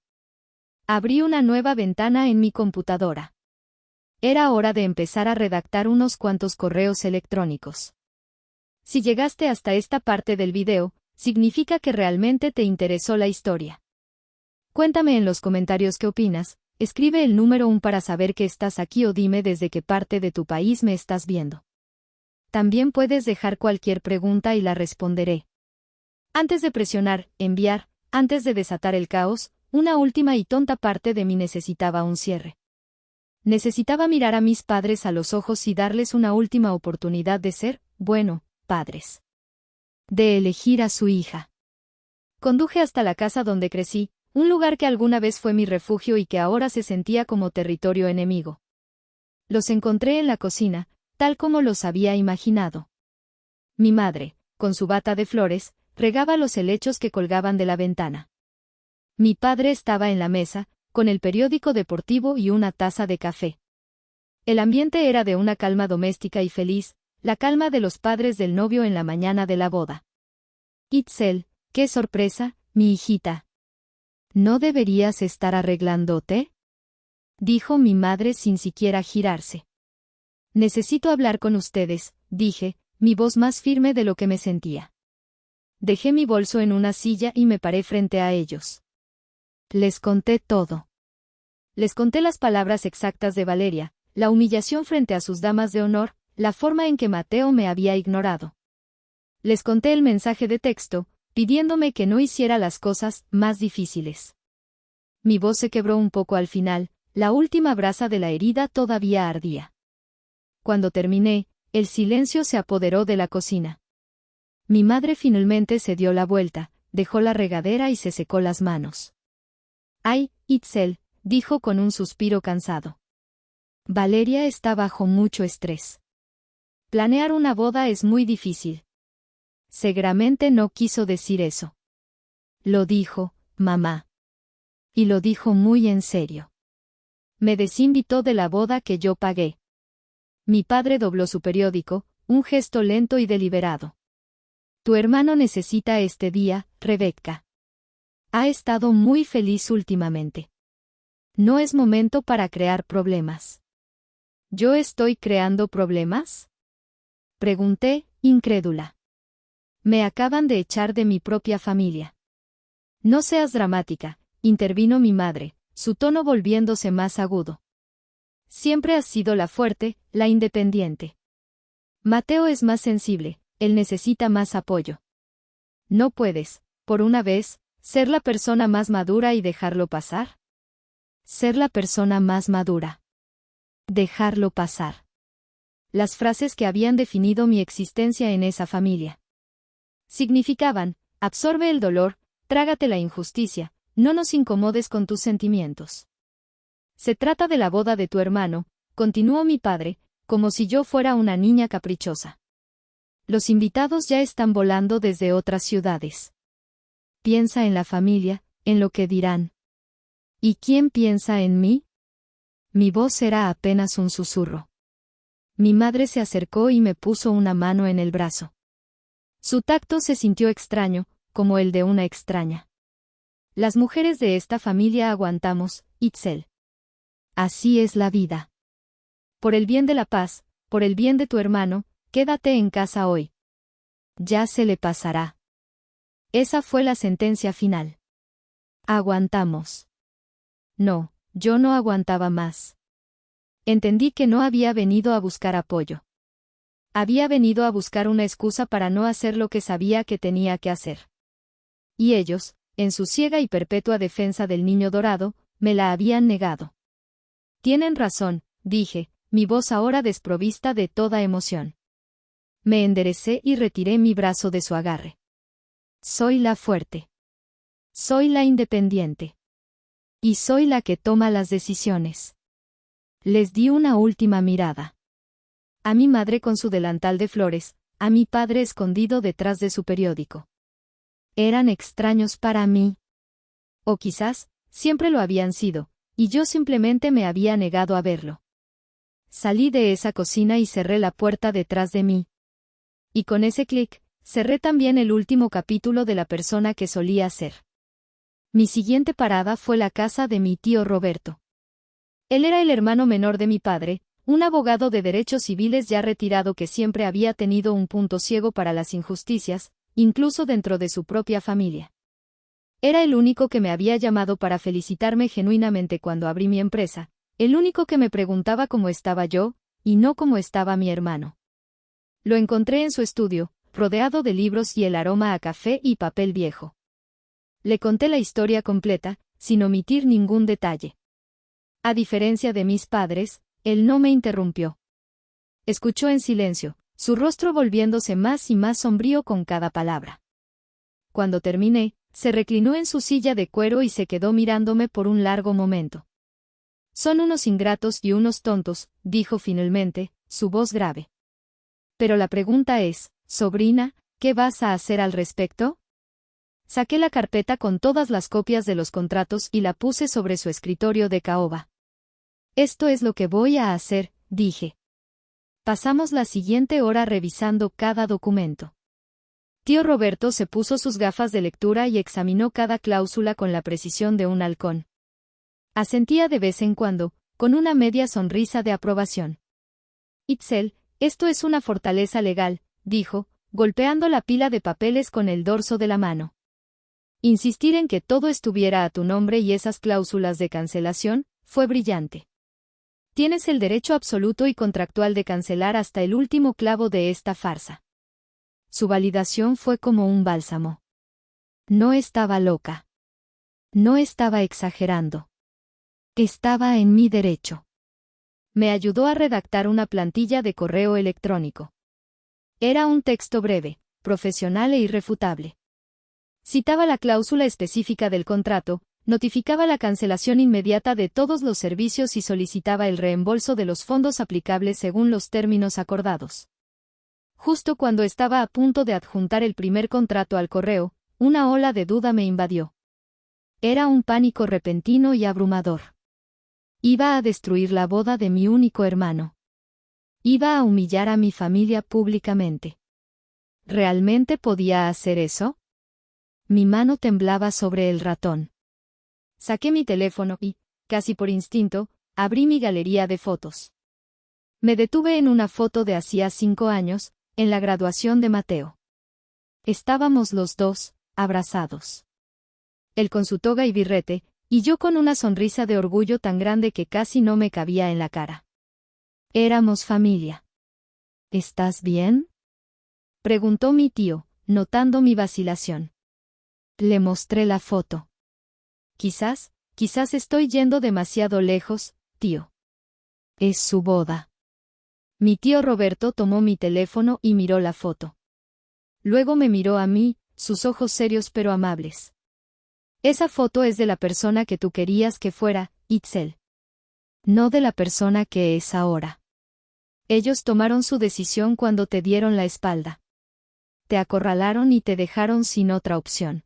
Abrí una nueva ventana en mi computadora. Era hora de empezar a redactar unos cuantos correos electrónicos. Si llegaste hasta esta parte del video, significa que realmente te interesó la historia. Cuéntame en los comentarios qué opinas, escribe el número 1 para saber que estás aquí o dime desde qué parte de tu país me estás viendo. También puedes dejar cualquier pregunta y la responderé. Antes de presionar, enviar, antes de desatar el caos, una última y tonta parte de mí necesitaba un cierre. Necesitaba mirar a mis padres a los ojos y darles una última oportunidad de ser, bueno, padres. De elegir a su hija. Conduje hasta la casa donde crecí, un lugar que alguna vez fue mi refugio y que ahora se sentía como territorio enemigo. Los encontré en la cocina, tal como los había imaginado. Mi madre, con su bata de flores, regaba los helechos que colgaban de la ventana. Mi padre estaba en la mesa, con el periódico deportivo y una taza de café. El ambiente era de una calma doméstica y feliz, la calma de los padres del novio en la mañana de la boda. Itzel, qué sorpresa, mi hijita. ¿No deberías estar arreglándote? Dijo mi madre sin siquiera girarse. Necesito hablar con ustedes, dije, mi voz más firme de lo que me sentía. Dejé mi bolso en una silla y me paré frente a ellos. Les conté todo. Les conté las palabras exactas de Valeria, la humillación frente a sus damas de honor, la forma en que Mateo me había ignorado. Les conté el mensaje de texto, pidiéndome que no hiciera las cosas más difíciles. Mi voz se quebró un poco al final, la última brasa de la herida todavía ardía. Cuando terminé, el silencio se apoderó de la cocina. Mi madre finalmente se dio la vuelta, dejó la regadera y se secó las manos. Ay, Itzel, dijo con un suspiro cansado. Valeria está bajo mucho estrés. Planear una boda es muy difícil. Seguramente no quiso decir eso. Lo dijo, mamá. Y lo dijo muy en serio. Me desinvitó de la boda que yo pagué. Mi padre dobló su periódico, un gesto lento y deliberado. Tu hermano necesita este día, Rebecca. Ha estado muy feliz últimamente. No es momento para crear problemas. ¿Yo estoy creando problemas? Pregunté, incrédula. Me acaban de echar de mi propia familia. No seas dramática, intervino mi madre, su tono volviéndose más agudo. Siempre has sido la fuerte, la independiente. Mateo es más sensible, él necesita más apoyo. No puedes, por una vez, ser la persona más madura y dejarlo pasar. Ser la persona más madura. Dejarlo pasar. Las frases que habían definido mi existencia en esa familia. Significaban, absorbe el dolor, trágate la injusticia, no nos incomodes con tus sentimientos. Se trata de la boda de tu hermano, continuó mi padre, como si yo fuera una niña caprichosa. Los invitados ya están volando desde otras ciudades. Piensa en la familia, en lo que dirán. ¿Y quién piensa en mí? Mi voz era apenas un susurro. Mi madre se acercó y me puso una mano en el brazo. Su tacto se sintió extraño, como el de una extraña. Las mujeres de esta familia aguantamos, Itzel. Así es la vida. Por el bien de la paz, por el bien de tu hermano, quédate en casa hoy. Ya se le pasará. Esa fue la sentencia final. Aguantamos. No, yo no aguantaba más. Entendí que no había venido a buscar apoyo. Había venido a buscar una excusa para no hacer lo que sabía que tenía que hacer. Y ellos, en su ciega y perpetua defensa del niño dorado, me la habían negado. Tienen razón, dije, mi voz ahora desprovista de toda emoción. Me enderecé y retiré mi brazo de su agarre. Soy la fuerte. Soy la independiente. Y soy la que toma las decisiones. Les di una última mirada. A mi madre con su delantal de flores, a mi padre escondido detrás de su periódico. Eran extraños para mí. O quizás, siempre lo habían sido, y yo simplemente me había negado a verlo. Salí de esa cocina y cerré la puerta detrás de mí. Y con ese clic, cerré también el último capítulo de la persona que solía ser. Mi siguiente parada fue la casa de mi tío Roberto. Él era el hermano menor de mi padre, un abogado de derechos civiles ya retirado que siempre había tenido un punto ciego para las injusticias, incluso dentro de su propia familia. Era el único que me había llamado para felicitarme genuinamente cuando abrí mi empresa, el único que me preguntaba cómo estaba yo, y no cómo estaba mi hermano. Lo encontré en su estudio, rodeado de libros y el aroma a café y papel viejo. Le conté la historia completa, sin omitir ningún detalle. A diferencia de mis padres, él no me interrumpió. Escuchó en silencio, su rostro volviéndose más y más sombrío con cada palabra. Cuando terminé, se reclinó en su silla de cuero y se quedó mirándome por un largo momento. Son unos ingratos y unos tontos, dijo finalmente, su voz grave. Pero la pregunta es, sobrina, ¿qué vas a hacer al respecto? Saqué la carpeta con todas las copias de los contratos y la puse sobre su escritorio de caoba. Esto es lo que voy a hacer, dije. Pasamos la siguiente hora revisando cada documento. Tío Roberto se puso sus gafas de lectura y examinó cada cláusula con la precisión de un halcón. Asentía de vez en cuando, con una media sonrisa de aprobación. Itzel, esto es una fortaleza legal, dijo, golpeando la pila de papeles con el dorso de la mano. Insistir en que todo estuviera a tu nombre y esas cláusulas de cancelación, fue brillante. Tienes el derecho absoluto y contractual de cancelar hasta el último clavo de esta farsa. Su validación fue como un bálsamo. No estaba loca. No estaba exagerando. Estaba en mi derecho. Me ayudó a redactar una plantilla de correo electrónico. Era un texto breve, profesional e irrefutable. Citaba la cláusula específica del contrato, notificaba la cancelación inmediata de todos los servicios y solicitaba el reembolso de los fondos aplicables según los términos acordados. Justo cuando estaba a punto de adjuntar el primer contrato al correo, una ola de duda me invadió. Era un pánico repentino y abrumador. Iba a destruir la boda de mi único hermano. Iba a humillar a mi familia públicamente. ¿Realmente podía hacer eso? Mi mano temblaba sobre el ratón. Saqué mi teléfono y, casi por instinto, abrí mi galería de fotos. Me detuve en una foto de hacía 5 años, en la graduación de Mateo. Estábamos los dos, abrazados. Él con su toga y birrete, y yo con una sonrisa de orgullo tan grande que casi no me cabía en la cara. Éramos familia. ¿Estás bien?, preguntó mi tío, notando mi vacilación. Le mostré la foto. Quizás estoy yendo demasiado lejos, tío. Es su boda. Mi tío Roberto tomó mi teléfono y miró la foto. Luego me miró a mí, sus ojos serios pero amables. Esa foto es de la persona que tú querías que fuera, Itzel. no de la persona que es ahora. Ellos tomaron su decisión cuando te dieron la espalda. Te acorralaron y te dejaron sin otra opción.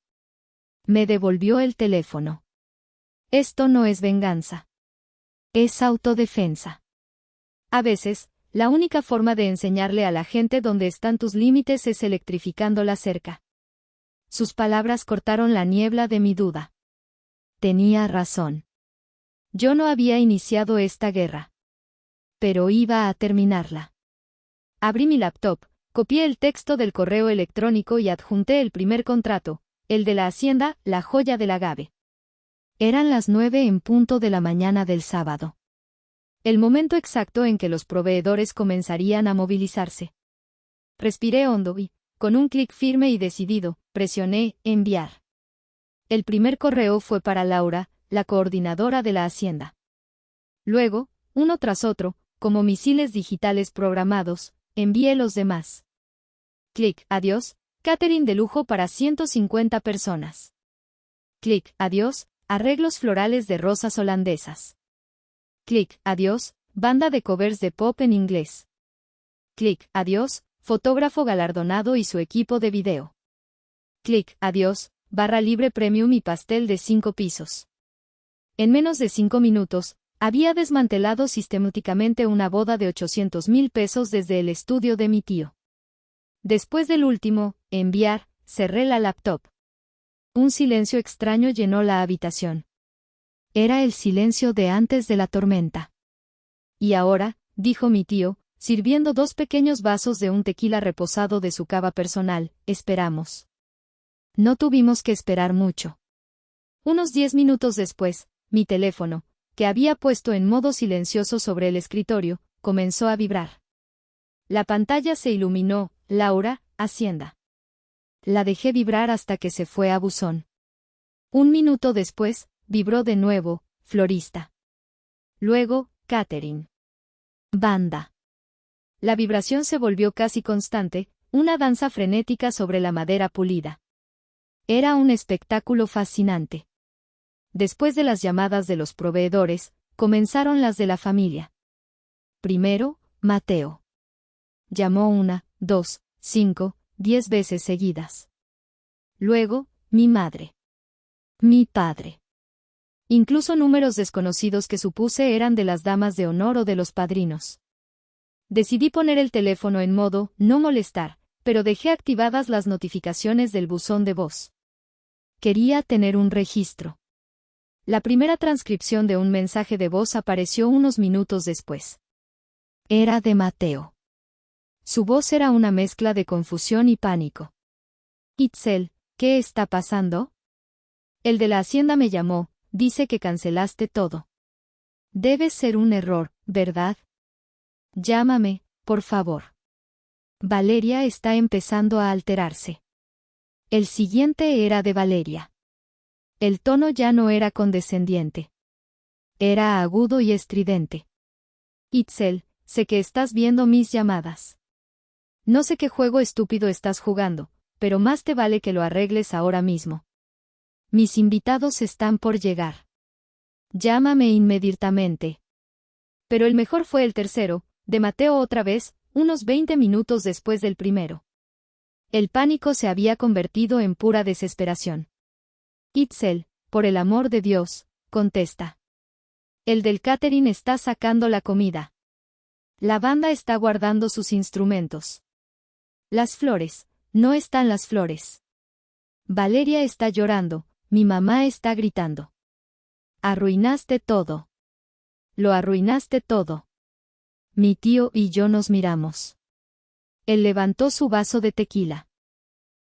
Me devolvió el teléfono. Esto no es venganza. Es autodefensa. A veces, la única forma de enseñarle a la gente dónde están tus límites es electrificándola cerca. Sus palabras cortaron la niebla de mi duda. Tenía razón. Yo no había iniciado esta guerra. Pero iba a terminarla. Abrí mi laptop, copié el texto del correo electrónico y adjunté el primer contrato, el de la hacienda, la joya del agave. Eran las 9:00 de la mañana del sábado. El momento exacto en que los proveedores comenzarían a movilizarse. Respiré hondo y, con un clic firme y decidido, presioné enviar. El primer correo fue para Laura, la coordinadora de la hacienda. Luego, uno tras otro, como misiles digitales programados, envié los demás. Clic, adiós, catering de lujo para 150 personas. Clic, adiós, arreglos florales de rosas holandesas. Clic, adiós, banda de covers de pop en inglés. Clic, adiós, fotógrafo galardonado y su equipo de video. Clic, adiós, barra libre premium y pastel de 5 pisos. En menos de 5 minutos, había desmantelado sistemáticamente una boda de 800,000 pesos desde el estudio de mi tío. Después del último, enviar, cerré la laptop. Un silencio extraño llenó la habitación. Era el silencio de antes de la tormenta. Y ahora, dijo mi tío, sirviendo 2 pequeños vasos de un tequila reposado de su cava personal, esperamos. No tuvimos que esperar mucho. Unos 10 minutos después, mi teléfono, que había puesto en modo silencioso sobre el escritorio, comenzó a vibrar. La pantalla se iluminó, Laura, Hacienda. La dejé vibrar hasta que se fue a buzón. 1 minuto después, vibró de nuevo, florista. Luego, catering. Banda. La vibración se volvió casi constante, una danza frenética sobre la madera pulida. Era un espectáculo fascinante. Después de las llamadas de los proveedores, comenzaron las de la familia. Primero, Mateo. Llamó 1, 2, 5, 10 veces seguidas. Luego, mi madre. Mi padre. Incluso números desconocidos que supuse eran de las damas de honor o de los padrinos. Decidí poner el teléfono en modo no molestar, pero dejé activadas las notificaciones del buzón de voz. Quería tener un registro. La primera transcripción de un mensaje de voz apareció unos minutos después. Era de Mateo. Su voz era una mezcla de confusión y pánico. Itzel, ¿qué está pasando? El de la hacienda me llamó, dice que cancelaste todo. Debe ser un error, ¿verdad? Llámame, por favor. Valeria está empezando a alterarse. El siguiente era de Valeria. El tono ya no era condescendiente. Era agudo y estridente. Itzel, sé que estás viendo mis llamadas. No sé qué juego estúpido estás jugando, pero más te vale que lo arregles ahora mismo. Mis invitados están por llegar. Llámame inmediatamente. Pero el mejor fue el tercero, de Mateo otra vez, unos 20 minutos después del primero. El pánico se había convertido en pura desesperación. Itzel, por el amor de Dios, contesta. El del catering está sacando la comida. La banda está guardando sus instrumentos. Las flores, no están las flores. Valeria está llorando, mi mamá está gritando. Arruinaste todo. Lo arruinaste todo. Mi tío y yo nos miramos. Él levantó su vaso de tequila.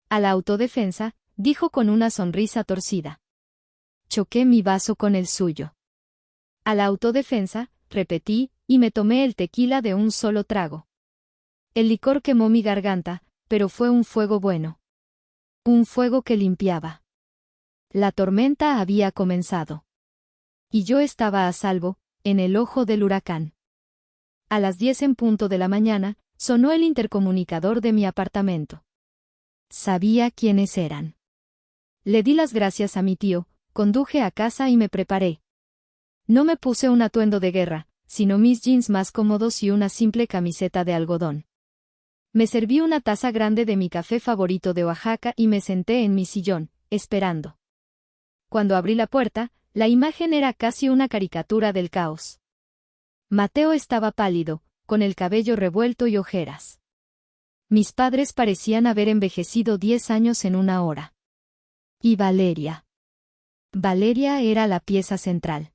A la autodefensa, dijo con una sonrisa torcida. Choqué mi vaso con el suyo. A la autodefensa, repetí, y me tomé el tequila de un solo trago. El licor quemó mi garganta, pero fue un fuego bueno. Un fuego que limpiaba. La tormenta había comenzado. Y yo estaba a salvo, en el ojo del huracán. A las 10:00 de la mañana, sonó el intercomunicador de mi apartamento. Sabía quiénes eran. Le di las gracias a mi tío, conduje a casa y me preparé. No me puse un atuendo de guerra, sino mis jeans más cómodos y una simple camiseta de algodón. Me serví una taza grande de mi café favorito de Oaxaca y me senté en mi sillón, esperando. Cuando abrí la puerta, la imagen era casi una caricatura del caos. Mateo estaba pálido, con el cabello revuelto y ojeras. Mis padres parecían haber envejecido 10 años en una hora. Y Valeria. Valeria era la pieza central.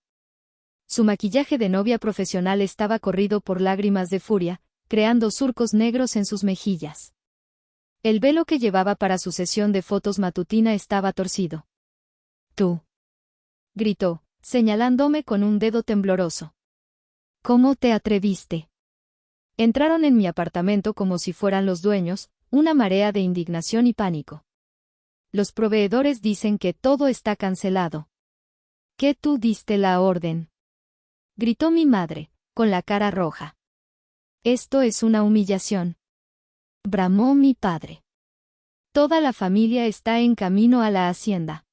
Su maquillaje de novia profesional estaba corrido por lágrimas de furia, creando surcos negros en sus mejillas. El velo que llevaba para su sesión de fotos matutina estaba torcido. «Tú», gritó, señalándome con un dedo tembloroso. «¿Cómo te atreviste?» Entraron en mi apartamento como si fueran los dueños, una marea de indignación y pánico. «Los proveedores dicen que todo está cancelado». «¿Qué tú diste la orden?», gritó mi madre, con la cara roja. «Esto es una humillación», bramó mi padre. «Toda la familia está en camino a la hacienda.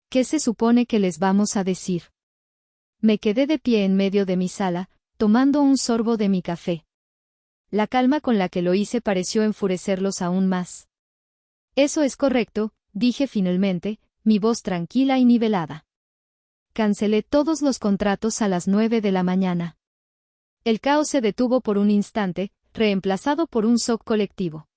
¿Qué se supone que les vamos a decir?». Me quedé de pie en medio de mi sala, tomando un sorbo de mi café. La calma con la que lo hice pareció enfurecerlos aún más. «Eso es correcto», dije finalmente, mi voz tranquila y nivelada. Cancelé todos los contratos a las 9 de la mañana. El caos se detuvo por un instante, reemplazado por un shock colectivo.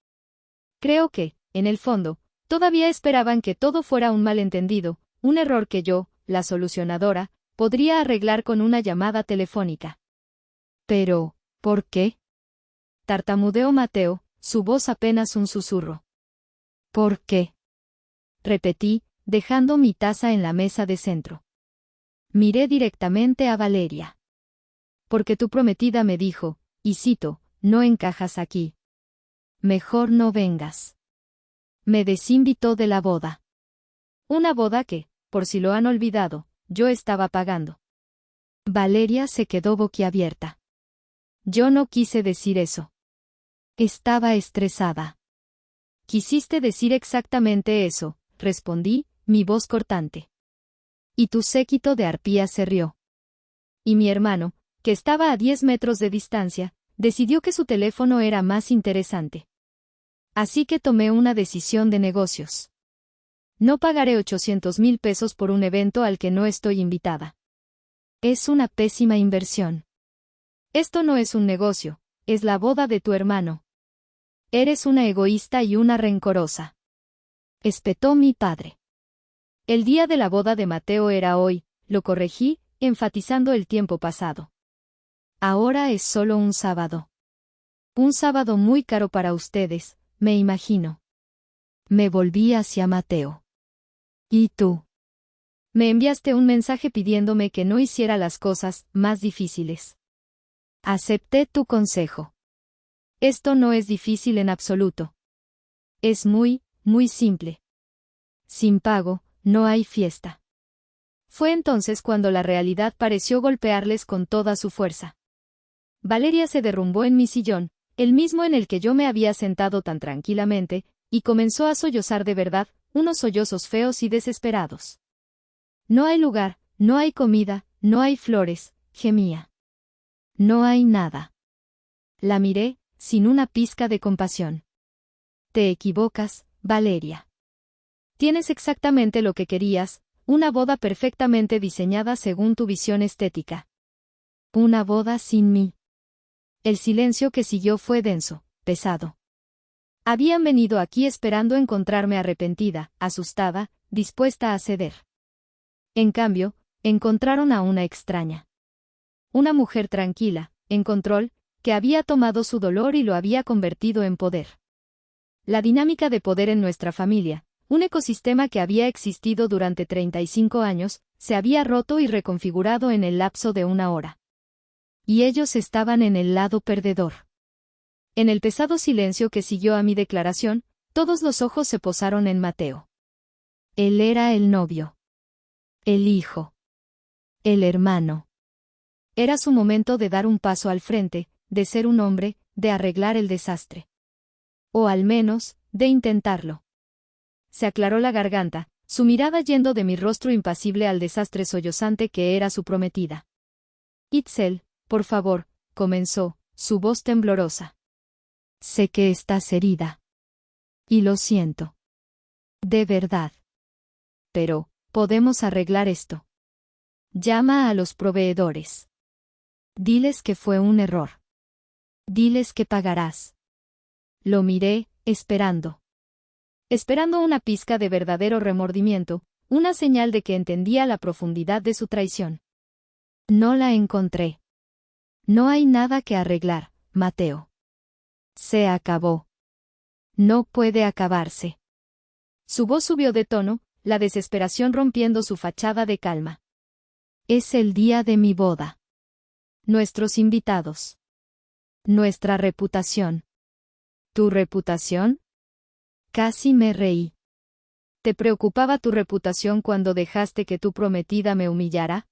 Creo que, en el fondo, todavía esperaban que todo fuera un malentendido, un error que yo, la solucionadora, podría arreglar con una llamada telefónica. Pero, ¿por qué?, tartamudeó Mateo, su voz apenas un susurro. «¿Por qué?», repetí, dejando mi taza en la mesa de centro. Miré directamente a Valeria. «Porque tu prometida me dijo, y cito, no encajas aquí. Mejor no vengas». Me desinvitó de la boda. Una boda que, por si lo han olvidado, yo estaba pagando. Valeria se quedó boquiabierta. Yo no quise decir eso. Estaba estresada. «Quisiste decir exactamente eso», respondí, mi voz cortante. Y tu séquito de arpías se rió. Y mi hermano, que estaba a 10 metros de distancia, decidió que su teléfono era más interesante. Así que tomé una decisión de negocios. No pagaré 800,000 pesos por un evento al que no estoy invitada. Es una pésima inversión. Esto no es un negocio, es la boda de tu hermano. Eres una egoísta y una rencorosa. Espetó mi padre. El día de la boda de Mateo era hoy, lo corregí, enfatizando el tiempo pasado. Ahora es solo un sábado. Un sábado muy caro para ustedes, me imagino. Me volví hacia Mateo. ¿Y tú? Me enviaste un mensaje pidiéndome que no hiciera las cosas más difíciles. Acepté tu consejo. Esto no es difícil en absoluto. Es muy, muy simple. Sin pago, no hay fiesta. Fue entonces cuando la realidad pareció golpearles con toda su fuerza. Valeria se derrumbó en mi sillón, el mismo en el que yo me había sentado tan tranquilamente, y comenzó a sollozar de verdad, unos sollozos feos y desesperados. «No hay lugar, no hay comida, no hay flores», gemía. «No hay nada». La miré, sin una pizca de compasión. «Te equivocas, Valeria. Tienes exactamente lo que querías, una boda perfectamente diseñada según tu visión estética. Una boda sin mí». El silencio que siguió fue denso, pesado. Habían venido aquí esperando encontrarme arrepentida, asustada, dispuesta a ceder. En cambio, encontraron a una extraña. Una mujer tranquila, en control, que había tomado su dolor y lo había convertido en poder. La dinámica de poder en nuestra familia, un ecosistema que había existido durante 35 años, se había roto y reconfigurado en el lapso de una hora. Y ellos estaban en el lado perdedor. En el pesado silencio que siguió a mi declaración, todos los ojos se posaron en Mateo. Él era el novio. El hijo. El hermano. Era su momento de dar un paso al frente, de ser un hombre, de arreglar el desastre. O al menos, de intentarlo. Se aclaró la garganta, su mirada yendo de mi rostro impasible al desastre sollozante que era su prometida. Itzel, por favor, comenzó, su voz temblorosa. Sé que estás herida. Y lo siento. De verdad. Pero, podemos arreglar esto. Llama a los proveedores. Diles que fue un error. Diles que pagarás. Lo miré, esperando. Esperando una pizca de verdadero remordimiento, una señal de que entendía la profundidad de su traición. No la encontré. No hay nada que arreglar, Mateo. Se acabó. No puede acabarse. Su voz subió de tono, la desesperación rompiendo su fachada de calma. Es el día de mi boda. Nuestros invitados. Nuestra reputación. ¿Tu reputación? Casi me reí. ¿Te preocupaba tu reputación cuando dejaste que tu prometida me humillara?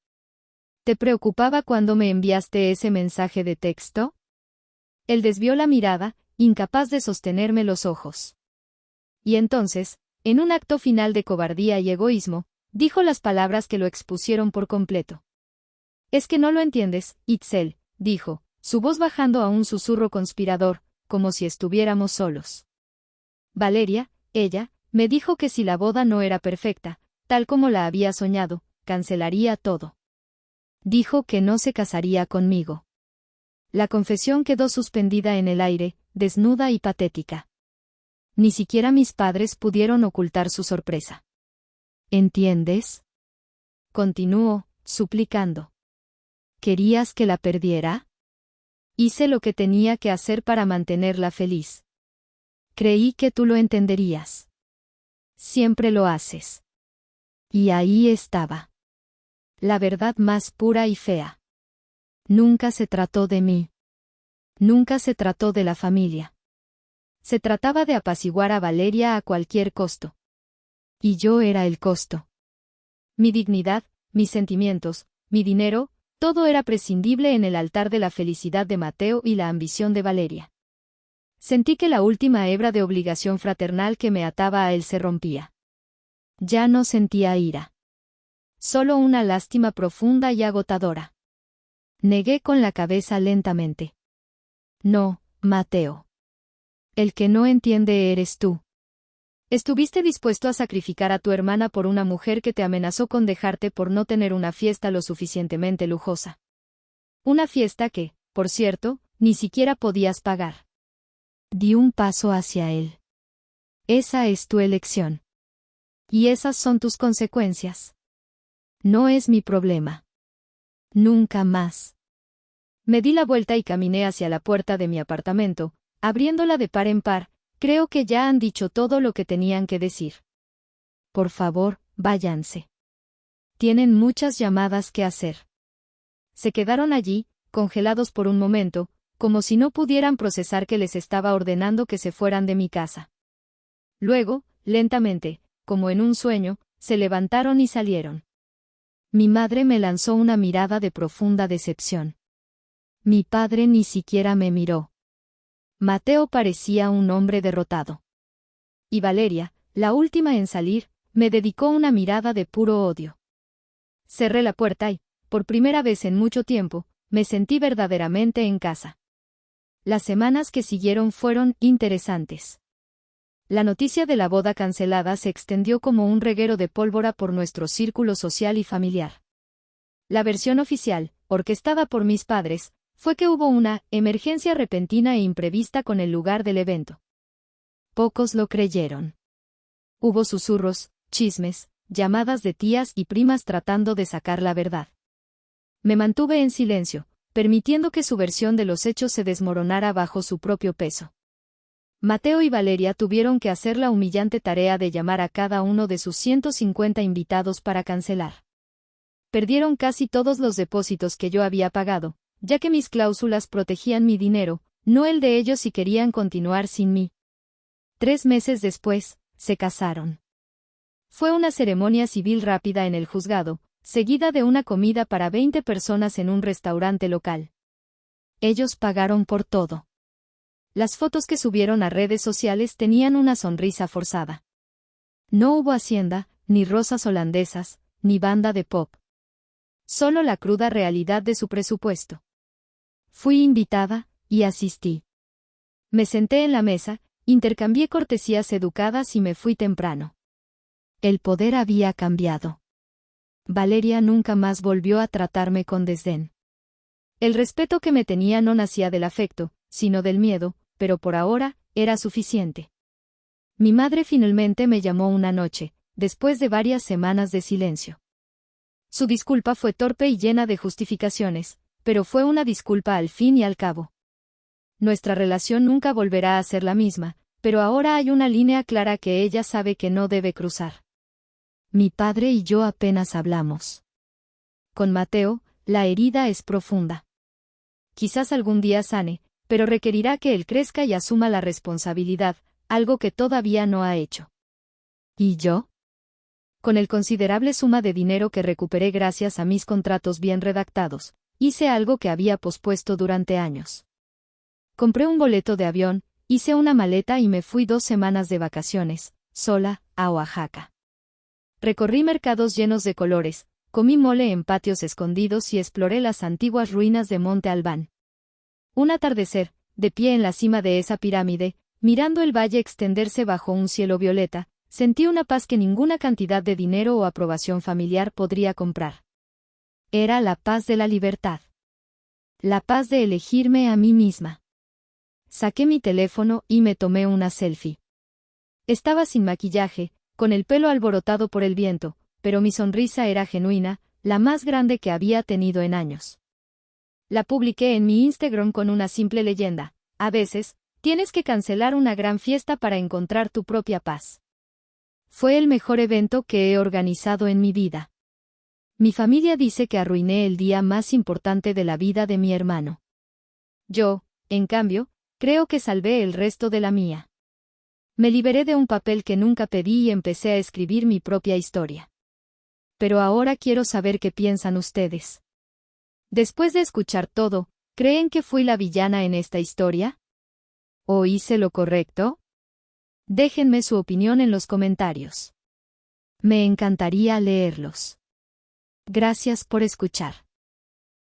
¿Te preocupaba cuando me enviaste ese mensaje de texto? Él desvió la mirada, incapaz de sostenerme los ojos. Y entonces, en un acto final de cobardía y egoísmo, dijo las palabras que lo expusieron por completo. Es que no lo entiendes, Itzel, dijo, su voz bajando a un susurro conspirador, como si estuviéramos solos. Valeria, ella, me dijo que si la boda no era perfecta, tal como la había soñado, cancelaría todo. Dijo que no se casaría conmigo. La confesión quedó suspendida en el aire, desnuda y patética. Ni siquiera mis padres pudieron ocultar su sorpresa. ¿Entiendes? Continuó, suplicando. ¿Querías que la perdiera? Hice lo que tenía que hacer para mantenerla feliz. Creí que tú lo entenderías. Siempre lo haces. Y ahí estaba. La verdad más pura y fea. Nunca se trató de mí. Nunca se trató de la familia. Se trataba de apaciguar a Valeria a cualquier costo. Y yo era el costo. Mi dignidad, mis sentimientos, mi dinero, todo era prescindible en el altar de la felicidad de Mateo y la ambición de Valeria. Sentí que la última hebra de obligación fraternal que me ataba a él se rompía. Ya no sentía ira. Solo una lástima profunda y agotadora. Negué con la cabeza lentamente. No, Mateo. El que no entiende eres tú. Estuviste dispuesto a sacrificar a tu hermana por una mujer que te amenazó con dejarte por no tener una fiesta lo suficientemente lujosa. Una fiesta que, por cierto, ni siquiera podías pagar. Di un paso hacia él. Esa es tu elección. Y esas son tus consecuencias. No es mi problema. Nunca más. Me di la vuelta y caminé hacia la puerta de mi apartamento, abriéndola de par en par. Creo que ya han dicho todo lo que tenían que decir. Por favor, váyanse. Tienen muchas llamadas que hacer. Se quedaron allí, congelados por un momento, como si no pudieran procesar que les estaba ordenando que se fueran de mi casa. Luego, lentamente, como en un sueño, se levantaron y salieron. Mi madre me lanzó una mirada de profunda decepción. Mi padre ni siquiera me miró. Mateo parecía un hombre derrotado. Y Valeria, la última en salir, me dedicó una mirada de puro odio. Cerré la puerta y, por primera vez en mucho tiempo, me sentí verdaderamente en casa. Las semanas que siguieron fueron interesantes. La noticia de la boda cancelada se extendió como un reguero de pólvora por nuestro círculo social y familiar. La versión oficial, orquestada por mis padres, fue que hubo una emergencia repentina e imprevista con el lugar del evento. Pocos lo creyeron. Hubo susurros, chismes, llamadas de tías y primas tratando de sacar la verdad. Me mantuve en silencio, permitiendo que su versión de los hechos se desmoronara bajo su propio peso. Mateo y Valeria tuvieron que hacer la humillante tarea de llamar a cada uno de sus 150 invitados para cancelar. Perdieron casi todos los depósitos que yo había pagado, ya que mis cláusulas protegían mi dinero, no el de ellos si querían continuar sin mí. 3 meses después, se casaron. Fue una ceremonia civil rápida en el juzgado, seguida de una comida para 20 personas en un restaurante local. Ellos pagaron por todo. Las fotos que subieron a redes sociales tenían una sonrisa forzada. No hubo hacienda, ni rosas holandesas, ni banda de pop. Solo la cruda realidad de su presupuesto. Fui invitada, y asistí. Me senté en la mesa, intercambié cortesías educadas y me fui temprano. El poder había cambiado. Valeria nunca más volvió a tratarme con desdén. El respeto que me tenía no nacía del afecto, sino del miedo, pero por ahora, era suficiente. Mi madre finalmente me llamó una noche, después de varias semanas de silencio. Su disculpa fue torpe y llena de justificaciones, pero fue una disculpa al fin y al cabo. Nuestra relación nunca volverá a ser la misma, pero ahora hay una línea clara que ella sabe que no debe cruzar. Mi padre y yo apenas hablamos. Con Mateo, la herida es profunda. Quizás algún día sane, pero requerirá que él crezca y asuma la responsabilidad, algo que todavía no ha hecho. ¿Y yo? Con el considerable suma de dinero que recuperé gracias a mis contratos bien redactados, hice algo que había pospuesto durante años. Compré un boleto de avión, hice una maleta y me fui 2 semanas de vacaciones, sola, a Oaxaca. Recorrí mercados llenos de colores, comí mole en patios escondidos y exploré las antiguas ruinas de Monte Albán. Un atardecer, de pie en la cima de esa pirámide, mirando el valle extenderse bajo un cielo violeta, sentí una paz que ninguna cantidad de dinero o aprobación familiar podría comprar. Era la paz de la libertad. La paz de elegirme a mí misma. Saqué mi teléfono y me tomé una selfie. Estaba sin maquillaje, con el pelo alborotado por el viento, pero mi sonrisa era genuina, la más grande que había tenido en años. La publiqué en mi Instagram con una simple leyenda: a veces, tienes que cancelar una gran fiesta para encontrar tu propia paz. Fue el mejor evento que he organizado en mi vida. Mi familia dice que arruiné el día más importante de la vida de mi hermano. Yo, en cambio, creo que salvé el resto de la mía. Me liberé de un papel que nunca pedí y empecé a escribir mi propia historia. Pero ahora quiero saber qué piensan ustedes. Después de escuchar todo, ¿creen que fui la villana en esta historia? ¿O hice lo correcto? Déjenme su opinión en los comentarios. Me encantaría leerlos. Gracias por escuchar.